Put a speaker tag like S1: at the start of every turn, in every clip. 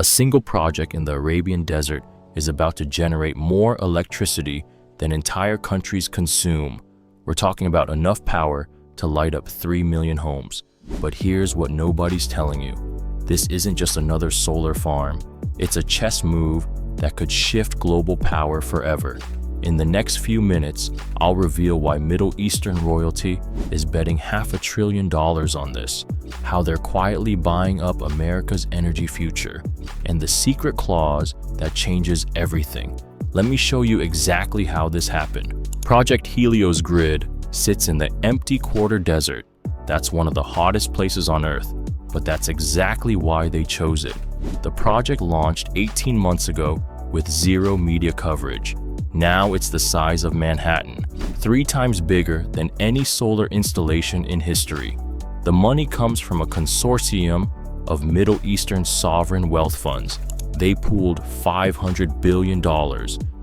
S1: A single project in the Arabian Desert is about to generate more electricity than entire countries consume. We're talking about enough power to light up 3 million homes. But here's what nobody's telling you. This isn't just another solar farm. It's a chess move that could shift global power forever. In the next few minutes, I'll reveal why Middle Eastern royalty is betting $500 billion on this, how they're quietly buying up America's energy future, and the secret clause that changes everything. Let me show you exactly how this happened. Project Helios Grid sits in the empty quarter desert. That's one of the hottest places on Earth, but that's exactly why they chose it. The project launched 18 months ago with zero media coverage. Now it's the size of Manhattan, 3 times bigger than any solar installation in history. The money comes from a consortium of Middle Eastern sovereign wealth funds. They pooled $500 billion.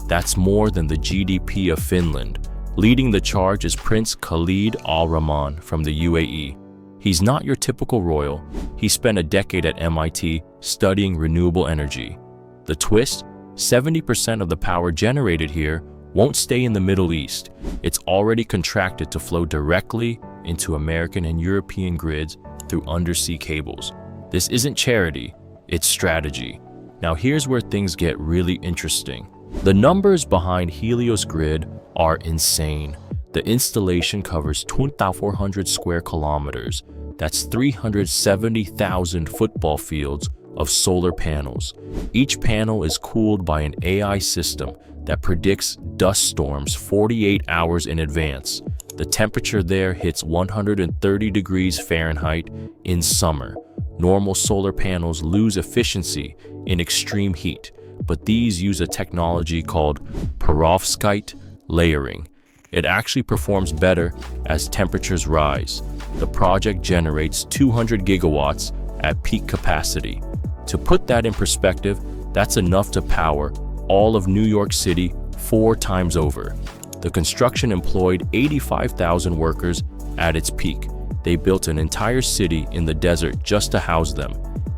S1: That's more than the GDP of Finland. Leading the charge is Prince Khalid Al Rahman from the UAE. He's not your typical royal. He spent a decade at MIT studying renewable energy. The twist? 70% of the power generated here won't stay in the Middle East. It's already contracted to flow directly into American and European grids through undersea cables. This isn't charity, it's strategy. Now here's where things get really interesting. The numbers behind Helios Grid are insane. The installation covers 2,400 square kilometers. That's 370,000 football fields of solar panels. Each panel is cooled by an AI system that predicts dust storms 48 hours in advance. The temperature there hits 130 degrees Fahrenheit in summer. Normal solar panels lose efficiency in extreme heat, but these use a technology called perovskite layering. It actually performs better as temperatures rise. The project generates 200 gigawatts at peak capacity. To put that in perspective, that's enough to power all of New York City 4 times over. The construction employed 85,000 workers at its peak. They built an entire city in the desert just to house them.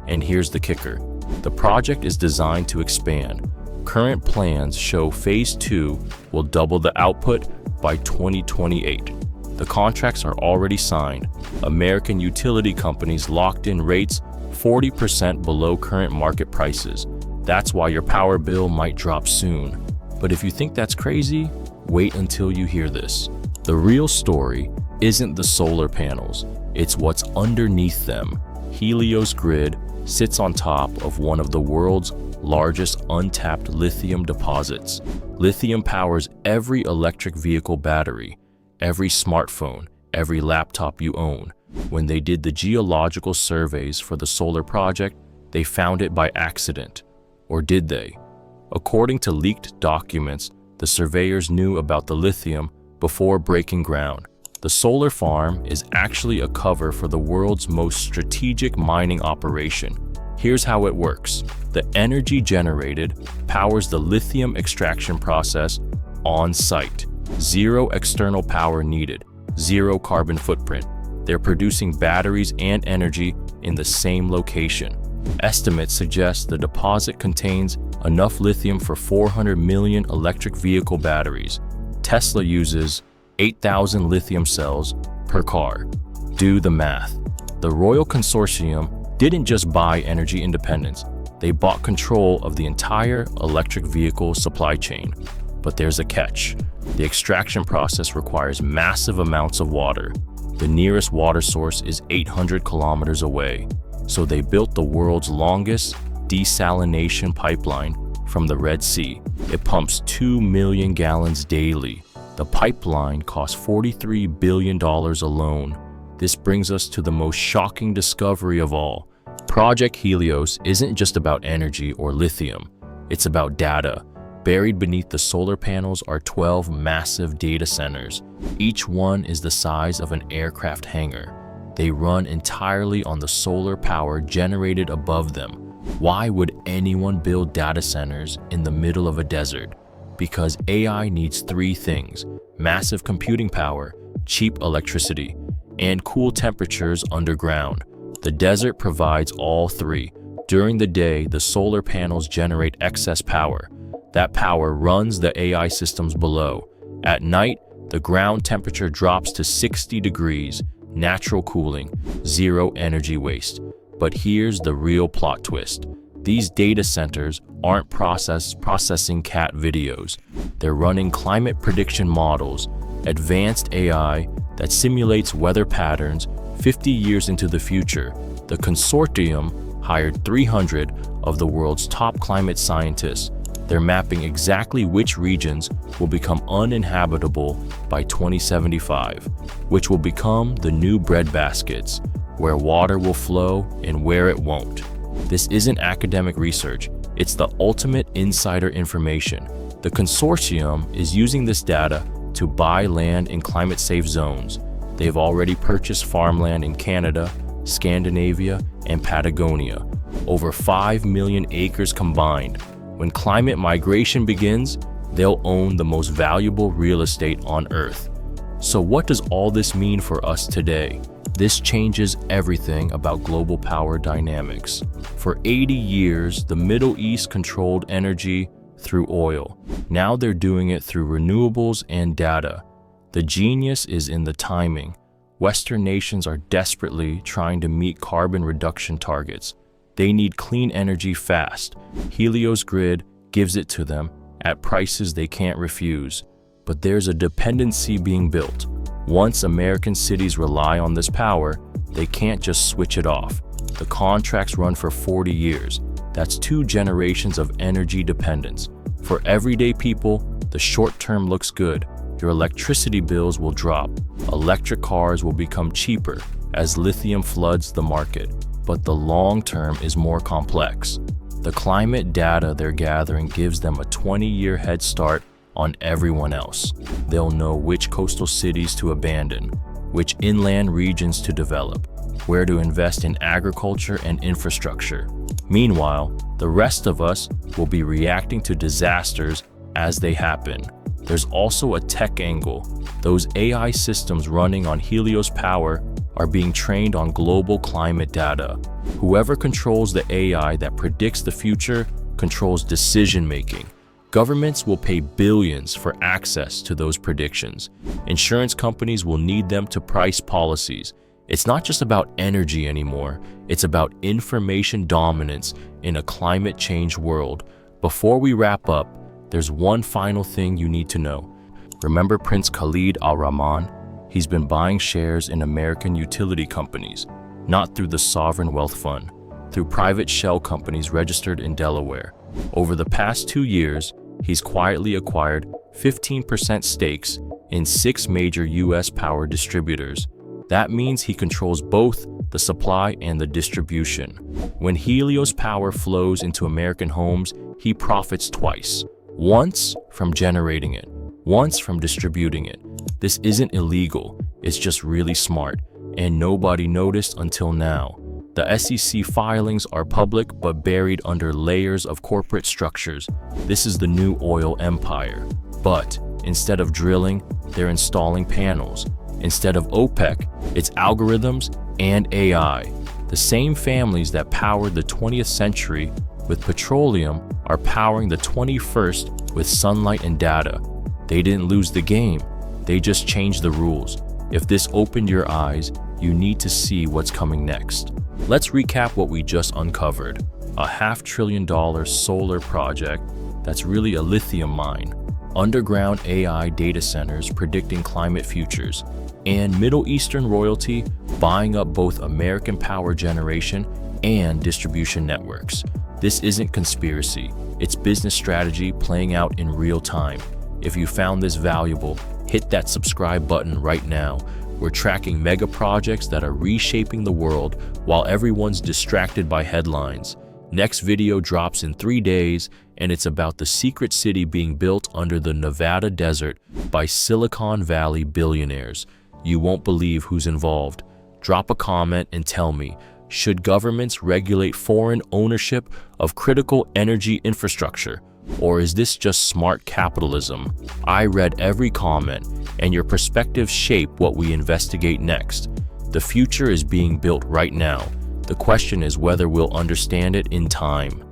S1: And here's the kicker. The project is designed to expand. Current plans show Phase 2 will double the output by 2028. The contracts are already signed. American utility companies locked in rates 40% below current market prices. That's why your power bill might drop soon. But if you think that's crazy, wait until you hear this. The real story isn't the solar panels, it's what's underneath them. Helios Grid sits on top of one of the world's largest untapped lithium deposits. Lithium powers every electric vehicle battery, every smartphone, every laptop you own. When they did the geological surveys for the solar project, they found it by accident. Or did they? According to leaked documents, the surveyors knew about the lithium before breaking ground. The solar farm is actually a cover for the world's most strategic mining operation. Here's how it works. The energy generated powers the lithium extraction process on site. Zero external power needed, zero carbon footprint. They're producing batteries and energy in the same location. Estimates suggest the deposit contains enough lithium for 400 million electric vehicle batteries. Tesla uses 8,000 lithium cells per car. Do the math. The Royal Consortium didn't just buy energy independence, they bought control of the entire electric vehicle supply chain. But there's a catch. The extraction process requires massive amounts of water. The nearest water source is 800 kilometers away. So they built the world's longest desalination pipeline from the Red Sea. It pumps 2 million gallons daily. The pipeline costs $43 billion alone. This brings us to the most shocking discovery of all. Project Helios isn't just about energy or lithium. It's about data. Buried beneath the solar panels are 12 massive data centers. Each one is the size of an aircraft hangar. They run entirely on the solar power generated above them. Why would anyone build data centers in the middle of a desert? Because AI needs 3 things: massive computing power, cheap electricity, and cool temperatures underground. The desert provides all 3. During the day, the solar panels generate excess power. That power runs the AI systems below. At night, the ground temperature drops to 60 degrees, natural cooling, zero energy waste. But here's the real plot twist. These data centers aren't processing cat videos. They're running climate prediction models, advanced AI that simulates weather patterns 50 years into the future. The consortium hired 300 of the world's top climate scientists. They're mapping exactly which regions will become uninhabitable by 2075, which will become the new breadbaskets, where water will flow and where it won't. This isn't academic research, it's the ultimate insider information. The consortium is using this data to buy land in climate-safe zones. They've already purchased farmland in Canada, Scandinavia, and Patagonia, over 5 million acres combined. When climate migration begins, they'll own the most valuable real estate on Earth. So what does all this mean for us today? This changes everything about global power dynamics. For 80 years, the Middle East controlled energy through oil. Now they're doing it through renewables and data. The genius is in the timing. Western nations are desperately trying to meet carbon reduction targets. They need clean energy fast. Helios Grid gives it to them at prices they can't refuse. But there's a dependency being built. Once American cities rely on this power, they can't just switch it off. The contracts run for 40 years. That's 2 generations of energy dependence. For everyday people, the short term looks good. Your electricity bills will drop. Electric cars will become cheaper as lithium floods the market. But the long term is more complex. The climate data they're gathering gives them a 20-year head start on everyone else. They'll know which coastal cities to abandon, which inland regions to develop, where to invest in agriculture and infrastructure. Meanwhile, the rest of us will be reacting to disasters as they happen. There's also a tech angle. Those AI systems running on Helios power are being trained on global climate data. Whoever controls the AI that predicts the future controls decision-making. Governments will pay billions for access to those predictions. Insurance companies will need them to price policies. It's not just about energy anymore, it's about information dominance in a climate change world. Before we wrap up, there's one final thing you need to know. Remember Prince Khalid Al-Rahman? He's been buying shares in American utility companies, not through the sovereign wealth fund, through private shell companies registered in Delaware. Over the past 2 years, he's quietly acquired 15% stakes in 6 major U.S. power distributors. That means he controls both the supply and the distribution. When Helios power flows into American homes, he profits twice. Once from generating it, once from distributing it. This isn't illegal, it's just really smart, and nobody noticed until now. The SEC filings are public but buried under layers of corporate structures. This is the new oil empire. But instead of drilling, they're installing panels. Instead of OPEC, it's algorithms and AI. The same families that powered the 20th century with petroleum are powering the 21st with sunlight and data. They didn't lose the game, they just changed the rules. If this opened your eyes, you need to see what's coming next. Let's recap what we just uncovered. A $500 billion solar project that's really a lithium mine, underground AI data centers predicting climate futures, and Middle Eastern royalty buying up both American power generation and distribution networks. This isn't conspiracy, it's business strategy playing out in real time. If you found this valuable, hit that subscribe button right now. We're tracking mega projects that are reshaping the world while everyone's distracted by headlines. Next video drops in 3 days, and it's about the secret city being built under the Nevada desert by Silicon Valley billionaires. You won't believe who's involved. Drop a comment and tell me, should governments regulate foreign ownership of critical energy infrastructure? Or is this just smart capitalism? I read every comment, and your perspectives shape what we investigate next. The future is being built right now. The question is whether we'll understand it in time.